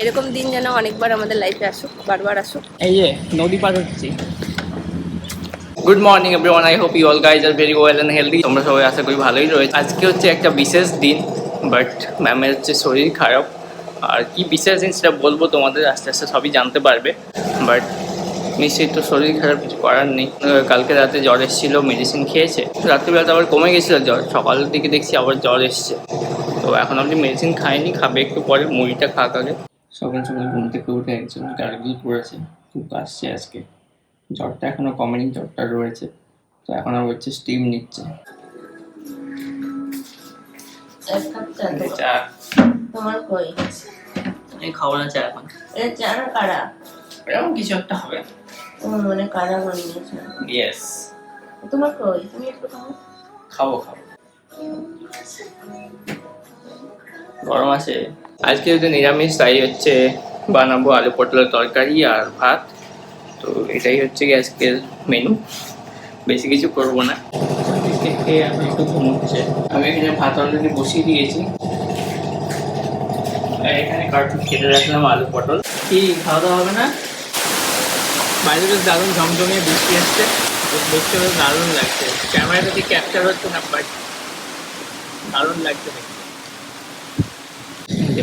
এরকম দিন যেন অনেকবার আমাদের লাইফে আসুক, বারবার আসুক। এই যে নদী পার হচ্ছি। Good morning everyone, I hope you all guys are very well and healthy. তোমরা সবাই আশা করি ভালোই রয়েছে। আজকে হচ্ছে একটা বিশেষ দিন, বাট ম্যামের হচ্ছে শরীর খারাপ। আর কি বিশেষ দিন সেটা বলবো তোমাদের, আস্তে আস্তে সবই জানতে পারবে। বাট নিশ্চয়ই তো শরীর খারাপ, কিছু করার নেই। কালকে রাতে জ্বর এসেছিল, মেডিসিন খেয়েছে, রাত্রিবেলাতে আবার কমে গেছিলো জ্বর, সকালের দিকে দেখছি আবার জ্বর এসছে। তো এখন আপনি মেডিসিন খাইনি, খাবে একটু পরে, মুড়িটা খাক আগে। সকাল সকাল ঘুম থেকে উঠে একজন গার্গল করেছে, খুব কাশছে আজকে। জ্বরটা এখনো কমেনি, জ্বরটা রয়েছে। তো এখন আর হচ্ছে স্টিম নিচ্ছে। চা তোমার কই? আমি খাবো না চা এখন। এটা চা না কারা? এরকম কিছু একটা হবে। তোমার মনে কারা বানিয়েছে? ইয়েস। তোমার কই? তুমি একটু খাও। খাবো। গরম আছে। আজকে যদি নিরামিষ, তাই হচ্ছে বানাবো আলু পটলের তরকারি আর ভাত। তো এটাই হচ্ছে কি আজকের মেনু, বেশি কিছু করবো না। খেয়ে আমি একটু ঘুমোচ্ছে। আমি এখানে ভাত অলরেডি বসিয়ে দিয়েছি, এখানে কার্টুন কেটে রাখলাম আলু পটল। কি খাওয়া দাওয়া হবে না? বাইরে বেশ দারুণ ঝমঝমিয়ে বৃষ্টি আসছে, দেখতে বেশ দারুণ লাগছে। ক্যামেরাটা ঠিক ক্যাপচার হচ্ছে না, বাট দারুণ লাগছে দেখতে।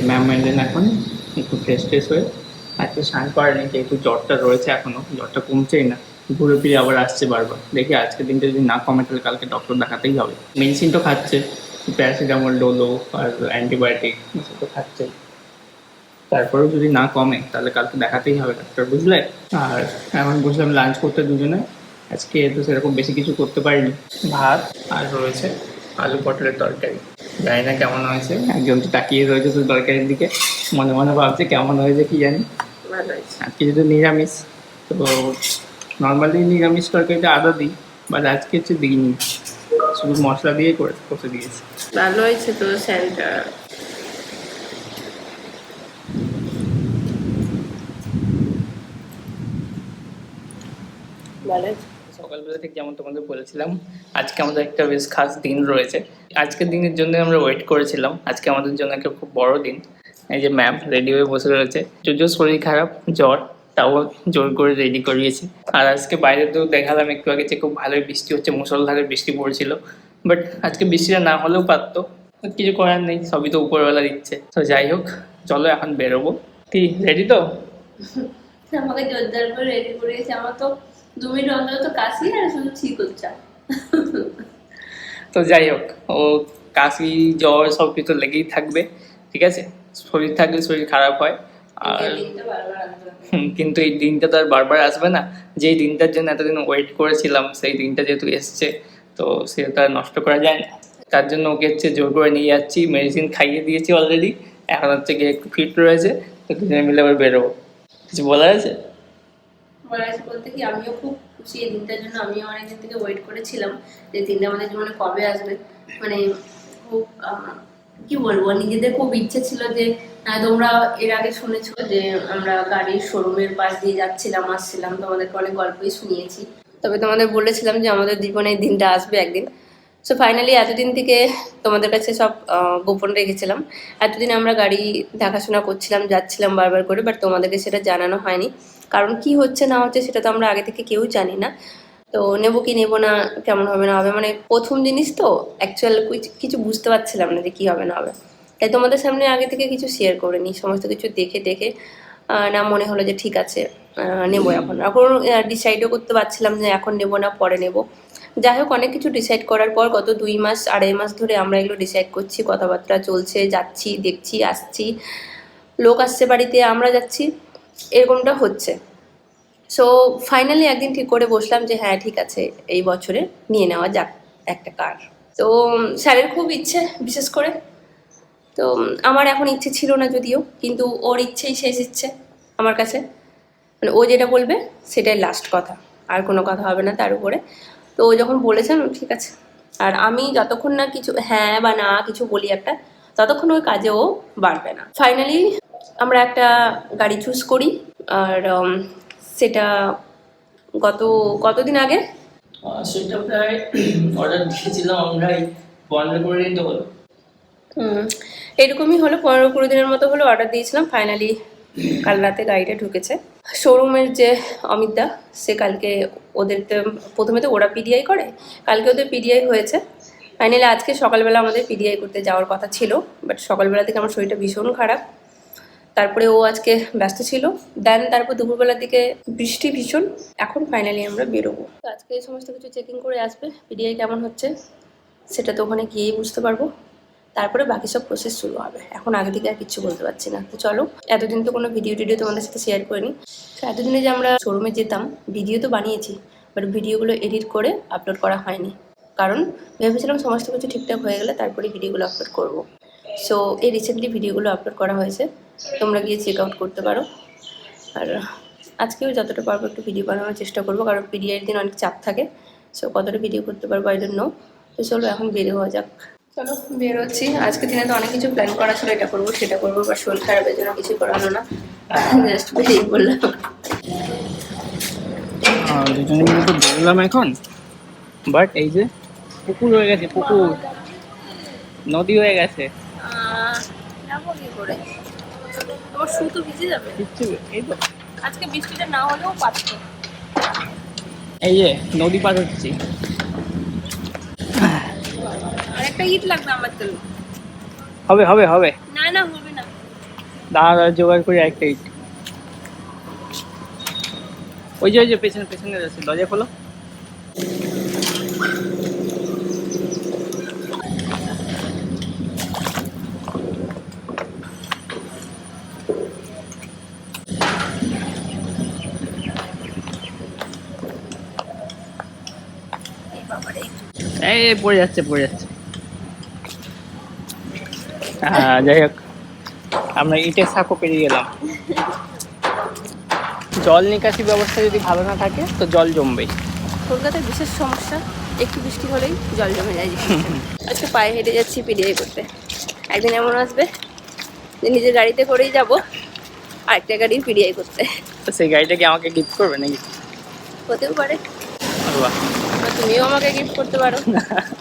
ম্যাম এলেন এখন, একটু ফ্রেশ হয়ে। আজকে স্নান করেনি, যেহেতু জ্বরটা রয়েছে এখনো, জ্বরটা কমছেই না, ঘুরে ফিরে আবার আসছে বারবার। দেখি আজকের দিনটা যদি না কমে তাহলে কালকে ডক্টর দেখাতেই হবে। মেডিসিন তো খাচ্ছে, প্যারাসিটামল, ডোলো আর অ্যান্টিবায়োটিক তো খাচ্ছে। তারপরেও যদি না কমে তাহলে কালকে দেখাতেই হবে ডাক্তার, বুঝলে? আর এখন বসলাম লাঞ্চ করতে দুজনে। আজকে তো সেরকম বেশি কিছু করতে পারিনি, ভাত আর রয়েছে আলু পটলের তরকারি। জানি না কেমন হয়েছে, একজন তো তাকিয়ে রয়েছে তো তরকারির দিকে, মনে মনে ভাবছে কেমন হয়েছে কি জানি। ভালো হয়েছে। আজকে যেহেতু নিরামিষ, তো নর্মালি নিরামিষ তরকারিটা আদা দিই, বাট আজকে হচ্ছে দিইনি, শুধু মশলা দিয়ে কষে দিয়েছি। ভালো হয়েছে তো স্যান্ডটা। ভালো হয়েছে। সকালবেলা থেকে যেমন তোমাদের বলেছিলাম, আজকে আমাদের একটা বেশ খাস দিন রয়েছে। আজকের দিনের জন্য আমরা ওয়েট করেছিলাম, আজকে আমাদের জন্য একটা খুব বড় দিন। এই যে ম্যাম রেডি হয়ে বসে রয়েছে, যদিও শরীর খারাপ, জ্বর, তাও জোর করে রেডি করিয়েছি। আর আজকে বাইরে তো দেখালাম একটু আগে যে খুব ভালোই বৃষ্টি হচ্ছে, মুষলধারে বৃষ্টি পড়ছিল। বাট আজকে বৃষ্টিটা না হলেও পারতো, কিছু করার নেই, সবই তো উপরবেলা দিচ্ছে। তো যাই হোক, চলো এখন বেরোবো। কি রেডি তো? আমাকে জোরদার করে রেডি করিয়েছে। আমার তো 2 মিনিট অন্তর তো কাশি আর শুধু ঠিক হচ্ছে। তো যাই হোক, ও কাশি জ্বর সব কিছু লেগেই থাকবে, ঠিক আছে? শরীর থাকলে শরীর খারাপ হয়। আর কিন্তু এই দিনটা তো আর বারবার আসবে না। যেই দিনটার জন্য এতদিন ওয়েট করেছিলাম, সেই দিনটা যেহেতু এসছে, তো সেটা আর নষ্ট করা যায় না। তার জন্য ওকে হচ্ছে জোর করে নিয়ে যাচ্ছি, মেডিসিন খাইয়ে দিয়েছি অলরেডি, এখন হচ্ছে গিয়ে একটু ফিট রয়েছে। তো দুজনে মিলে আবার বেরোবো। কিছু বলার আছে? বলতে কি, আমিও খুব খুশি এই দিনটার জন্য। আমিও অনেকদিন থেকে ওয়েট করেছিলাম যে দিনটা আমাদের জীবনে কবে আসবে। মানে খুব কি বলবো, নিজেদের খুব ইচ্ছে ছিল যে তোমরা এর আগে শুনেছো যে আমরা গাড়ির শোরুমের পাশ দিয়ে যাচ্ছিলাম আসছিলাম, তোমাদেরকে অনেক গল্পই শুনিয়েছি। তবে তোমাদের বলেছিলাম যে আমাদের জীবনে এই দিনটা আসবে একদিন। সো ফাইনালি এতদিন থেকে তোমাদের কাছে সব গোপন রেখেছিলাম। এতদিন আমরা গাড়ি দেখাশোনা করছিলাম, যাচ্ছিলাম বারবার করে, বাট তোমাদেরকে সেটা জানানো হয়নি। কারণ কি হচ্ছে না হচ্ছে সেটা তো আমরা আগে থেকে কেউ জানি না। তো নেবো কি নেবো না, কেমন হবে না হবে, মানে প্রথম জিনিস তো অ্যাকচুয়াল কিছু বুঝতে পারছিলাম না যে কী হবে না হবে। তাই তোমাদের সামনে আগে থেকে কিছু শেয়ার করে নিই, সমস্ত কিছু দেখে দেখে না মনে হলো যে ঠিক আছে নেবো। এখন ডিসাইডও করতে পারছিলাম যে এখন নেবো না পরে নেবো। যাই হোক, অনেক কিছু ডিসাইড করার পর গত 2 মাস 2.5 মাস ধরে আমরা এগুলো ডিসাইড করছি, কথাবার্তা চলছে, যাচ্ছি, দেখছি, আসছি, লোক আসছে বাড়িতে, আমরা যাচ্ছি, এরকমটা হচ্ছে। সো ফাইনালি একদিন ঠিক করে বসলাম যে হ্যাঁ ঠিক আছে, এই বছরে নিয়ে নেওয়া যাক একটা কার। তো স্যারের খুব ইচ্ছে, বিশেষ করে তো আমার এখন ইচ্ছে ছিল না যদিও, কিন্তু ওর ইচ্ছেই শেষ ইচ্ছে আমার কাছে। মানে ও যেটা বলবে সেটাই লাস্ট কথা, আর কোনো কথা হবে না তার উপরে। তো ও যখন বলেছেন ঠিক আছে, আর আমি যতক্ষণ না কিছু হ্যাঁ বা না কিছু বলি একটা, ততক্ষণ ওই কাজে ও বাড়বে না। ফাইনালি আমরা একটা গাড়ি চুজ করি, আর সেটা কতদিন আগে সেটা প্রায় অর্ডার দিয়েছিলাম আমরা, 15-20 দিন তো হলো। এরকমই হলো, 15-20 দিনের মতো হলো অর্ডার দিয়েছিলাম। ফাইনালি কাল রাতে গাড়িটা ঢুকেছে। শোরুমের যে অমিতদা, সে কালকে ওদের প্রথমে তো ওরা পিডিআই করে, কালকে ওদের পিডিআই হয়েছে। ফাইনালি আজকে সকালবেলা আমাদের পিডিআই করতে যাওয়ার কথা ছিল, বাট সকালবেলা থেকে আমার শরীরটা ভীষণ খারাপ। তারপরে ও আজকে ব্যস্ত ছিল, দেন তারপর দুপুরবেলার দিকে বৃষ্টি ভীষণ। এখন ফাইনালি আমরা বেরোবো। তো আজকে এই সমস্ত কিছু চেকিং করে আসবে, পিডিআই কেমন হচ্ছে সেটা তো ওখানে গিয়েই বুঝতে পারবো। তারপরে বাকি সব প্রসেস শুরু হবে। এখন আগে থেকে আর কিচ্ছু বলতে পারছি না। তো চলো, এতদিন তো কোনো ভিডিও টিডিও তোমাদের সাথে শেয়ার করিনি। তো এতদিনে যে আমরা শোরুমে যেতাম, ভিডিও তো বানিয়েছি, বাট ভিডিওগুলো এডিট করে আপলোড করা হয়নি, কারণ ভেবেছিলাম সমস্ত কিছু ঠিকঠাক হয়ে গেলে তারপরে ভিডিওগুলো আপলোড করব। সো এই রিসেন্টলি ভিডিওগুলো আপলোড করা হয়েছে, তোমরা গিয়ে চেক আউট করতে পারো। আর আজকেও যতটা পারবো একটু ভিডিও বানানোর চেষ্টা করবো, কারণ পিডিআইয়ের দিন অনেক চাপ থাকে। সো কতটা ভিডিও করতে পারবো আই ডোন্ট নো। তো চলো এখন বের হওয়া যাক। চলো বেরোচ্ছি। আজকে দিনে তো অনেক কিছু প্ল্যান করা ছিল, এটা করবো সেটা করবো, বা শরীর খারাপের জন্য কিছু করা হলো না, জাস্ট বেরিয়ে বললাম। দুজনে মিলে তো বেরোলাম এখন, বাট এই যে পুকুর হয়ে গেছে, পুকুর নদী হয়ে গেছে। যাবো কি করে, তোমার শু তো ভিজে যাবে। এই তো আজকে বৃষ্টিটা না হলেও পারতো। এই যে নদী পার হচ্ছি। আরেকটা ইট লাগবে আমার তো। হবে হবে হবে, না না হবে না। দাঁড়া জোগাড় করে একটা ইট। ওই যে পেছনে পেছনে আছে, দরজা খোলো। এই পড়ে যাচ্ছে পড়ে যাচ্ছে। হ্যাঁ যাই হোক, আমরা ইটের সাঁকো পেরিয়ে গেলাম। জল নিকাশি ব্যবস্থা যদি ভালো না থাকে তো জল জমবেই। কলকাতার বিশেষ সমস্যা, একটু বৃষ্টি হলেই জল জমে যায়। আজকে পায়ে হেঁটে যাচ্ছি পিডিআই করতে। একদিন এমন আসবে যে নিজের গাড়িতে করেই যাব আরেকটা গাড়ি পিডিআই করতে। তো সেই গাড়িটা কি আমাকে গিফট করবে নাকি? হতেও পারে, বাহ, বা তুমিও আমাকে গিফট করতে পারো,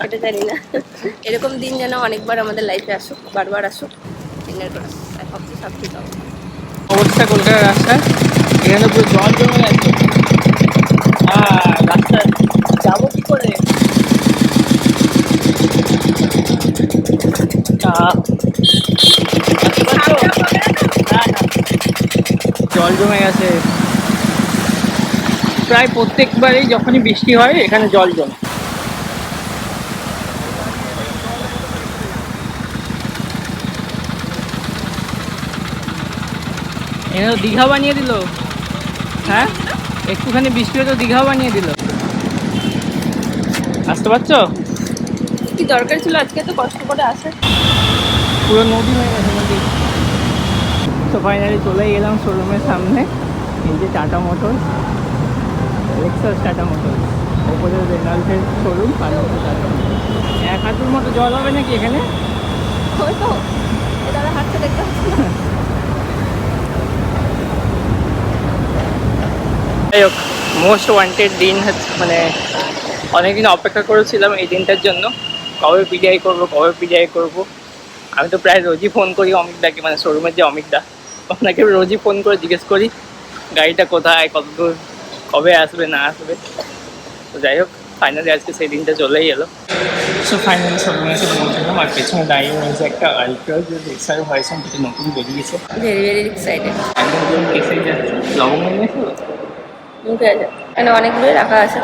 এটা জানি না। এরকম দিন যেন অনেকবার আমাদের লাইফে আসুক, বারবার আসুক, ফিঙ্গার করে ভাবছি সব ঠিক হবে। অবস্থা কলকাতার রাস্তায় এখানে পুরো জল জমে গেছে। রাস্তা যাবো কি করে? জল জমে গেছে প্রায় প্রত্যেকবারই যখনই বৃষ্টি হয় এখানে জল জমে। এখানে তো দীঘা বানিয়ে দিল। হ্যাঁ, একটুখানি বৃষ্টি হয়ে তো দীঘাও বানিয়ে দিল। আসতে পারছো? কি দরকার ছিল আজকে তো কষ্ট করে আসে? পুরো নদী হয়ে গেছে নদী। তো ফাইনালি চলে গেলাম শোরুমের সামনে। এই যে tata motors, Lexus tata motors, ওপরে রেনল্টের শোরুম, আর টাটা মোটরস। এক হাঁটুর মতো জল হবে নাকি এখানে? ওই তো দাদা হাঁটতে দেখতে পাচ্ছি না। যাই হোক, মোস্ট ওয়ান্টেড দিন হচ্ছে, মানে অনেকদিন অপেক্ষা করেছিলাম এই দিনটার জন্য। কবে পিডিআই করবো, কবে পিডিআই করবো। আমি তো প্রায় রোজই ফোন করি অমিতদাকে, মানে শোরুমের যে অমিতদা, আপনাকে রোজই ফোন করে জিজ্ঞেস করি গাড়িটা কোথায়, কত দূর, কবে আসবে না আসবে। তো যাই হোক, ফাইনালি আজকে সেই দিনটা চলেই এলো। সো ফাইনালি শোরুমে এসে পৌঁছলাম, আর পেছনে দাঁড়িয়ে রয়েছে একটা আল্ট্রা, যে রেক্সার ভার্সন, যেটা নতুন বেরিয়েছে। Very very excited. একদম এসে যাচ্ছে। লবঙ্গ নিয়েছো? মুখে আছে, মানে অনেকগুলোই রাখা আছে।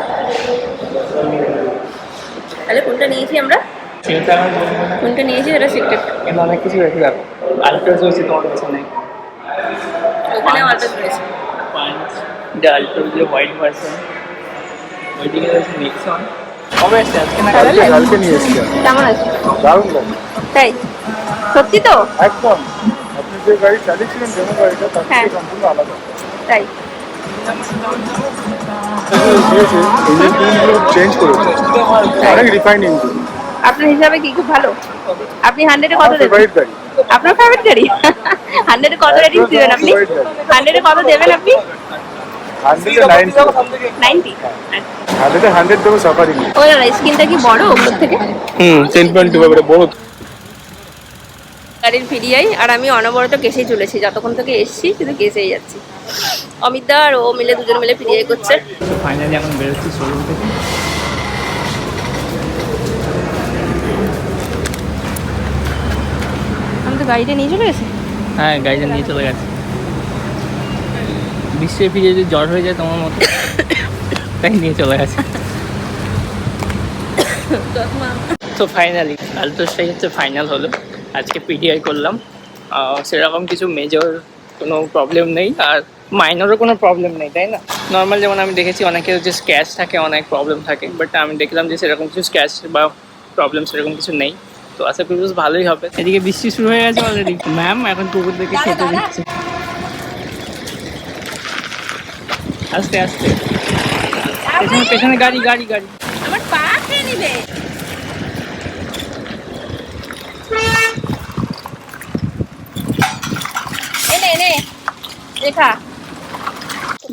তাহলে কোনটা নিয়েছি আমরা? সেটা আমার বলবো না, কোনটা নিয়েছি সেটা সিক্রেট। কিন্তু অনেক কিছু রেখে রাখো। আল্ট্রা রয়েছে তোমার পেছনে, ওখানে অর্ডার করেছি। যে আল্ট্রা যে হোয়াইট ভার্সন, ওইদিকে রয়েছে নেক্সন। কবে আসছে? আজকে না কালকে নিয়ে এসেছি। কেমন আছে? দারুণ লাগে, তাই সত্যি তো? একদম। আপনি যে গাড়ি চালিয়েছিলেন ডেমো গাড়িটা, তার হ্যাঁ। থেকে সম্পূর্ণ আলাদা। তাই দিয়েছে, ইঞ্জিনগুলো চেঞ্জ করেছে, অনেক রিফাইন্ড ইঞ্জিন। আপনার হিসাবে কি খুব ভালো? আপনি 100-এ কত দেবেন? ফেভারিট গাড়ি। আপনার ফেভারিট গাড়ি? 100-এ কত রেটিং দিবেন আপনি? 100-এ কত দেবেন আপনি? 100-এ 90। 90। 100-এ 100 দেবো সাফারি নিয়ে। ও দাদা, স্ক্রিনটা কি বড় উপর থেকে? 10.2 এবারে বড়। গাড়ির পিডিআই আর আমি অনবরত কেসেই চলেছি, যতক্ষণ থেকে এসছি শুধু কেসেই যাচ্ছি। অমিতদা আর ও মিলে দুজন মিলে পিডিআই করছে। ফাইনালি এখন বেরোচ্ছি শোরুম থেকে। আমি তো গাড়িটা নিয়ে চলে গেছি। হ্যাঁ, গাড়িটা নিয়ে চলে গেছে। বিশ্বে ফিরে যদি জ্বর হয়ে যায় তোমার মতো, তাই নিয়ে চলে গেছে। তো ফাইনালি কাল তো সেই হচ্ছে ফাইনাল হলো, আজকে পিডিআই করলাম। সেরকম কিছু মেজর কোনো প্রবলেম নেই, আর মাইনরও কোনো প্রবলেম নেই, তাই না? নর্মাল যেমন আমি দেখেছি অনেকের যে স্ক্র্যাচ থাকে, অনেক প্রবলেম থাকে, বাট আমি দেখলাম যে সেরকম কিছু স্ক্র্যাচ বা প্রবলেম সেরকম কিছু নেই। তো আশা করি বেশ ভালোই হবে। এদিকে বৃষ্টি শুরু হয়ে গেছে অলরেডি। ম্যাম এখন কুকুর থেকে খেতে দিচ্ছে। আস্তে আস্তে, পেছনে পেছনে গাড়ি গাড়ি গাড়ি। আমার পা খেয়ে নিবে। এনে এনে দেখা।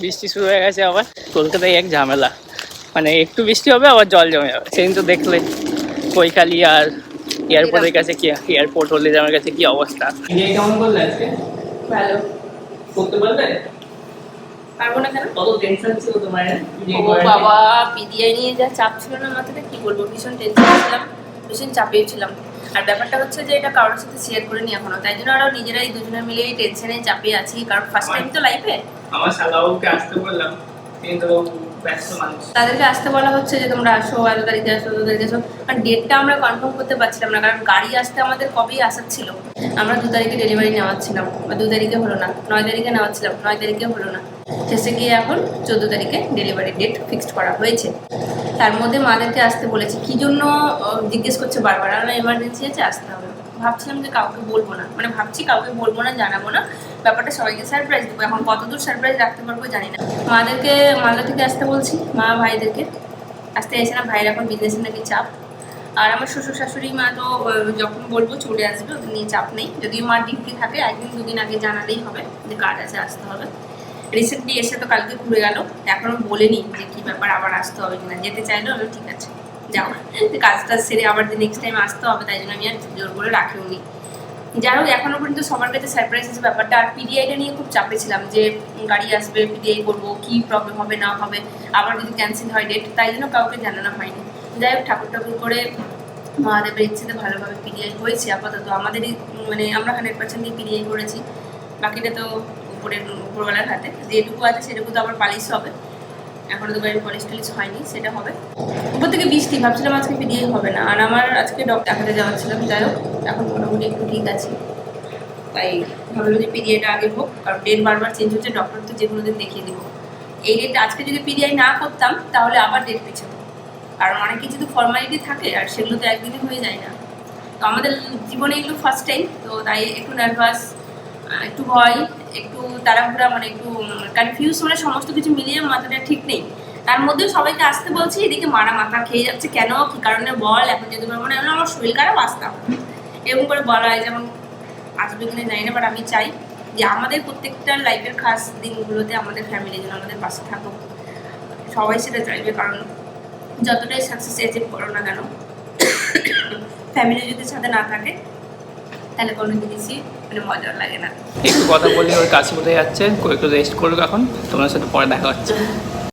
বৃষ্টি শুরু হয়ে গেছে আবার। কলকাতায় এক ঝামেলা, মানে একটু বৃষ্টি হবে আবার জল জমে যাবে। সেদিন তো দেখলে কৈখালি আর এয়ারপোর্টের কাছে কি, এয়ারপোর্ট হলদিরামের কাছে কি অবস্থা। কেমন করলে আজকে? ভালো। করতে পারলে? পারবো না কেন? কত টেনশন ছিল তোমার? ও বাবা, পিডিআই নিয়ে যা চাপ ছিল না মাথাতে, কি বলবো, ভীষণ টেনশন ছিলাম, ভীষণ চাপেও ছিলাম। আর ব্যাপারটা হচ্ছে যে এটা কারোর সাথে শেয়ার করিনি এখনো, তাই জন্য আরো নিজেরাই দুজনে মিলে এই টেনশনে চাপে আছি, কারণ ফার্স্ট টাইম তো লাইফে। আমার শালাবাবুকে আসতে বললাম, কিন্তু ব্যস্ত মানুষ। তাদেরকে আসতে বলা হচ্ছে যে তোমরা আসো, এত তারিখে আসো, 2 তারিখে আসো, আর ডেটটা আমরা কনফার্ম করতে পারছিলাম না, কারণ গাড়ি আসতে আমাদের কবেই আসার ছিল। আমরা 2 তারিখে ডেলিভারি নেওয়াচ্ছিলাম, বা 2 তারিখে হলো না, 9 তারিখে নেওয়াচ্ছিলাম, 9 তারিখে হলো না, শেষে গিয়ে এখন 14 তারিখে ডেলিভারি ডেট ফিক্সড করা হয়েছে। তার মধ্যে মাদেরকে আসতে বলেছি, কি জন্য জিজ্ঞেস করছে বারবার, আমরা এমার্জেন্সি আছে আসতে হবে। ভাবছিলাম যে কাউকে বলবো না, মানে ভাবছি কাউকে বলবো না, জানাবো না, ব্যাপারটা সবাইকে সারপ্রাইজ দেবো। এখন কতদূর সারপ্রাইজ রাখতে পারবো জানি না। মাদেরকে মালদা থেকে আসতে বলছি, মা ভাইদেরকে আসতে এসে না, ভাইয়ের এখন বিজনেসের নাকি চাপ। আর আমার শ্বশুর শাশুড়ি মা তো যখন বলবো চলে আসবে, ওদের নিয়ে চাপ নেই। যদিও মার ডিউটি থাকে, 1 দিন 2 দিন আগে জানালেই হবে যে কাজ আছে, আসতে হবে। রিসেন্টলি এসে তো কালকে ঘুরে গেল, এখনো বলেনি যে কি ব্যাপার, আবার আসতে হবে কিনা। যেতে চাইলো, আমি ঠিক আছে যাও, কাজটা সেরে আবার যে নেক্সট টাইম আসতে হবে, তাই জন্য আমি আর জোর করে রাখিও নি। যাই হোক, এখনো পর্যন্ত সবার কাছে সারপ্রাইজ আছে ব্যাপারটা। আর পিডিআইটা নিয়ে খুব চাপে ছিলাম যে গাড়ি আসবে, পিডিআই করবো, কি প্রবলেম হবে না হবে, আবার যদি ক্যান্সেল হয় ডেট, তাই জন্য কাউকে জানানো হয়নি। যাই হোক, ঠাকুর ঠাকুর করে মহাদেবের ইচ্ছেতে ভালোভাবে পিডিআই হয়েছে আপাতত। আমাদেরই মানে আমরা 100% পিডিআই করেছি, বাকিটা তো উপরওয়ালার হাতে। যেটুকু আছে সেটুকু তো আবার পালিশ হবে, এখনো তো গাড়ির পলিশ টলিশ হয়নি, সেটা হবে। উপর থেকে বৃষ্টি, ভাবছিলাম আজকে পিডিআই হবে না। আর আমার আজকে ডক্টর দেখাতে যাওয়ার ছিলাম, যাই হোক এখন মোটামুটি একটু ঠিক আছে, তাই ভাবলো যে পিডিআইটা আগে হোক, কারণ ডেট বারবার চেঞ্জ হচ্ছে, ডক্টর তো যে কোনো দিন দেখিয়ে দিব। এই ডেট আজকে যদি পিডিআই না করতাম তাহলে আবার ডেট পিছাবো, কারণ অনেক কিছু তো ফর্মালিটি থাকে, আর সেগুলো তো একদিনে হয়ে যায় না। তো আমাদের জীবনে এগুলো ফার্স্ট টাইম, তো তাই একটু নার্ভাস, একটু ভয়, একটু তাড়াহুড়া, মানে একটু কনফিউজ, মানে সমস্ত কিছু মিলিয়ে মাথাটা ঠিক নেই। তার মধ্যেও সবাইকে আসতে বলছি, এদিকে মারা মাথা খেয়ে যাচ্ছে, কেন কি কারণে বল, এখন যেতে পারবো না, আমার শরীর খারাপ, আসতাম এরকম করে বলা হয়। যেমন আসবে কিনা জানি না, বাট আমি চাই যে আমাদের প্রত্যেকটা লাইফের খাস দিনগুলোতে আমাদের ফ্যামিলি যেন আমাদের পাশে থাকুক, সবাই সেটা চাইবে। কারণ যতটাই সাকসেস অ্যাচিভ করো না কেন, ফ্যামিলি যদি সাথে না থাকে তাহলে কোনো জিনিসই মানে মজার লাগে না। একটু কথা বলি, ওর কাছে কোথায় যাচ্ছে, একটু রেস্ট করুক এখন, তোমার সাথে পরে দেখা হচ্ছে।